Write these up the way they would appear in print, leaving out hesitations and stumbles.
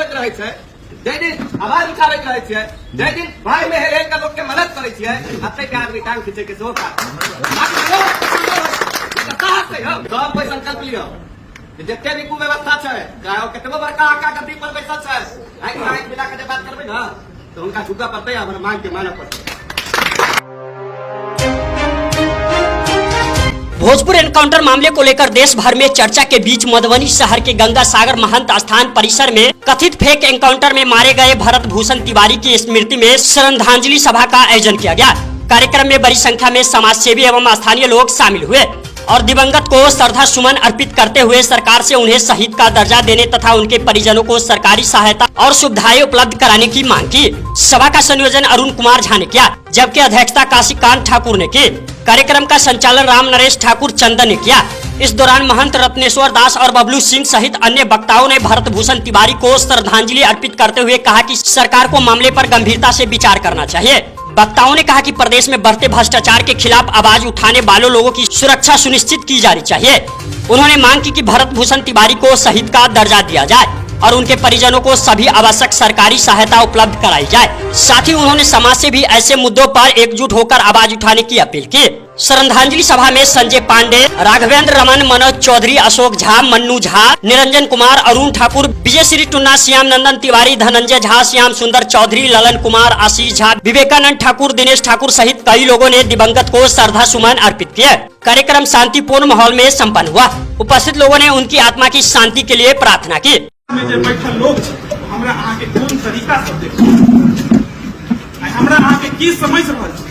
होइत रहै छै, जै दिन आवाज उठाबैत रहै छियै, जै दिन भाई में हेल के लोग के मदद करै छियै, अते के आदमी टांग खींचे के सेहो काज सब कोई संकल्प लियो जितने भी कुव्यवस्था है, चाहे कितनो बड़का आका गद्दी पर बैठल है, आँख मिला के बात करबे ना तो उनका झुका पड़ते हमारे मांग के माना पड़ते। भोजपुर एनकाउंटर मामले को लेकर देश भर में चर्चा के बीच मधुबनी शहर के गंगा सागर महंत स्थान परिसर में कथित फेक एनकाउंटर में मारे गए भरत भूषण तिवारी की स्मृति में श्रद्धांजलि सभा का आयोजन किया गया। कार्यक्रम में बड़ी संख्या में समाज सेवी एवं स्थानीय लोग शामिल हुए और दिवंगत को श्रद्धा सुमन अर्पित करते हुए सरकार से उन्हें शहीद का दर्जा देने तथा उनके परिजनों को सरकारी सहायता और सुविधाएं उपलब्ध कराने की मांग की। सभा का संयोजन अरुण कुमार झा ने किया, जबकि अध्यक्षता काशीकांत ठाकुर ने की। कार्यक्रम का संचालन राम नरेश ठाकुर चंदन ने किया। इस दौरान महंत रत्नेश्वर दास और बबलू सिंह सहित अन्य वक्ताओं ने भरत भूषण तिवारी को श्रद्धांजलि अर्पित करते हुए कहा कि सरकार को मामले पर गंभीरता से विचार करना चाहिए। वक्ताओं ने कहा कि प्रदेश में बढ़ते भ्रष्टाचार के खिलाफ आवाज उठाने वालों लोगों की सुरक्षा सुनिश्चित की जानी चाहिए। उन्होंने मांग की कि भरत भूषण तिवारी को शहीद का दर्जा दिया जाए और उनके परिजनों को सभी आवश्यक सरकारी सहायता उपलब्ध कराई जाए। साथ ही उन्होंने समाज से भी ऐसे मुद्दों पर एकजुट होकर आवाज उठाने की अपील की। श्रद्धांजलि सभा में संजय पांडे, राघवेंद्र रमन, मनोज चौधरी, अशोक झा, मन्नू झा, निरंजन कुमार, अरुण ठाकुर, विजय श्री टुन्ना, श्याम नंदन तिवारी, धनंजय झा, श्याम सुंदर चौधरी, ललन कुमार, आशीष झा, विवेकानंद ठाकुर, दिनेश ठाकुर सहित कई लोगों ने दिवंगत को श्रद्धा सुमन अर्पित किए। कार्यक्रम शांतिपूर्ण माहौल में संपन्न हुआ। उपस्थित लोगों ने उनकी आत्मा की शांति के लिए प्रार्थना की। में जे बैठल लोग हमरा अहाँ के कोन तरीका से देखो, हमरा अहाँ के की समझ रहल छै।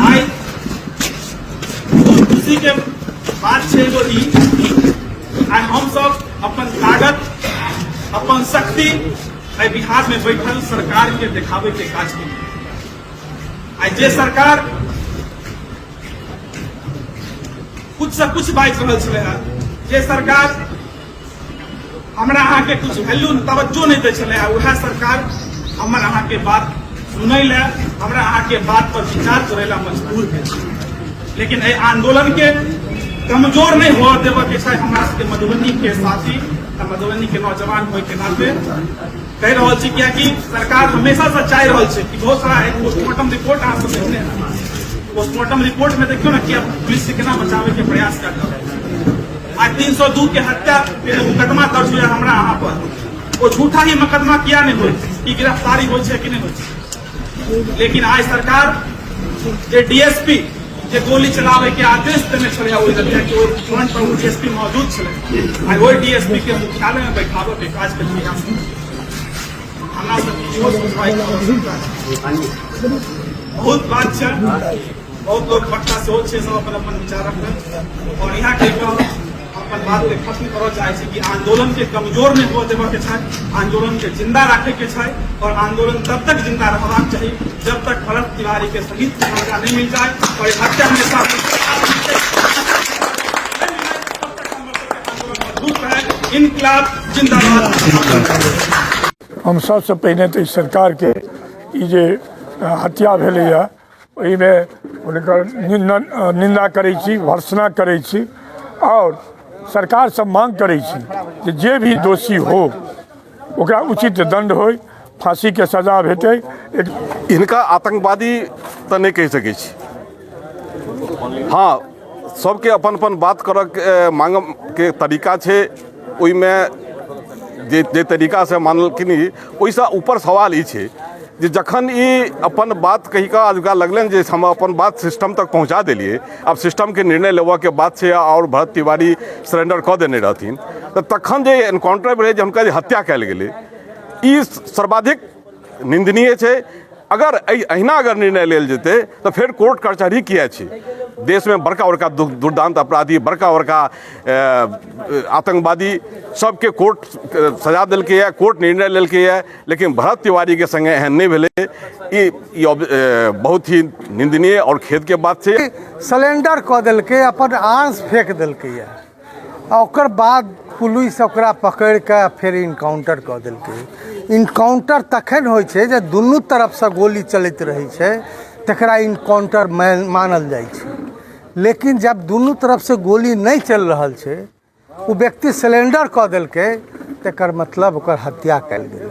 आई खुशी के बात छै एगो ई, आई हम सब अपन ताकत, अपन शक्ति आई बिहार में बैठल सरकार के दिखावे के काज की। आई जे सरकार कुछ से कुछ बाइज रहल छलै, जे सरकार हमरा अहाँ के कुछ वैल्यू तवज्जो नहीं दै छलै, वह सरकार हमर अहाँ के बात सुनै ला, हमरा अहाँ के बात पर विचार करे ला मजबूर है। लेकिन एहि आंदोलन के कमजोर नहीं हो देव के छै। हमरा सबके मधुबनी के साथी, मधुबनी के नौजवान होय के नाते कह रहल छी, कियाकि सरकार हमेशा से चाह रहल छै कि बहुत सारा पोस्टमार्टम रिपोर्ट अहाँ सब देखने हैं। पोस्टमार्टम रिपोर्ट में देखियो ना कि पुलिस से केना बचावे के प्रयास कर रहल है। आज 302 के हत्या मुकदमा दर्ज हुआ हमरा अहाँ पर, वो झूठा ही मुकदमा किया नहीं हो कि गिरफ्तारी हो कि नहीं हो। लेकिन आज सरकार जे डीएसपी जे गोली चलावे के आदेश देने छलै, फ्रंट पर डीएसपी मौजूद छलै, आज वही डीएसपी के मुख्यालय में बैठावे के काज के प्रयास हमरा बहुत बात छै। बहुत लोग वक्ता सेहो छै, सब अपन अपन विचार रखते और यहाँ के अपन बात के खत्म करऽ चाहे छै कि आंदोलन के कमजोर नहीं हो देवा के छै, आंदोलन के जिंदा रखे के छै और आंदोलन तब तक जिंदा रहबाक चाहिए जब तक भरत तिवारी के शहीद के दर्जा नहीं मिल जाए और हत्या हमेशा मजबूत रहे। इनकलाब जिंदाबाद। हम सबसे पहले तो सरकार के जे हत्या भेलैया ओहिमे हुनकर निंदा करै छी, भर्त्सना करै छी और सरकार से मांग करै छी कि जे भी दोषी हो ओकरा उचित दंड हो, फांसी के सजा भेटे। इनका आतंकवादी तो नहीं कह सकै छी। हाँ, सबके अपन अपन बात करऽ के मांग के तरीका छै, ओहिमे जे तरीका से मानलखिन ओहिसँ ऊपर सवाल ई छै जे जखन ई अपन बात कही का आजुका लगलन जे हम अपन बात सिस्टम तक पहुंचा दिलिए, अब सिस्टम के निर्णय लेवा के बात छै और भरत तिवारी सरेंडर कऽ देने रहथिन, तो तखन जे एनकाउंटर भेलै, जे हुनका जे हत्या कयल गेलै, ई सर्वाधिक निंदनीय छै। अगर अहिना अगर निर्णय लेल जेतै तो फिर कोर्ट कचहरी किया छै। देश में बड़का बड़का दुर्दांत अपराधी, बड़का बड़का आतंकवादी सबके कोर्ट सजा दिलकै है, कोर्ट निर्णय लेलकै है, लेकिन भरत तिवारी के संगे एहन नहीं भेलै। ई बहुत ही निंदनीय और खेद के बात छै। सिलेंडर कऽ देलकै, अपन आंस फेंक देलकै है, ओकर बाद पुलिस ओकरा पकड़ के फिर इनकाउंटर कऽ देलकै। इनकाउंटर तखन होइ छै जे दुनू तरफ से गोली चलैत रहै छै, तकरा इनकाउंटर मानल जाइ छै। लेकिन जब दुनू तरफ से गोली नहीं चल रहल छै, वो व्यक्ति सिलेंडर कऽ देलकै, तेकर मतलब ओकर हत्या कल गेल।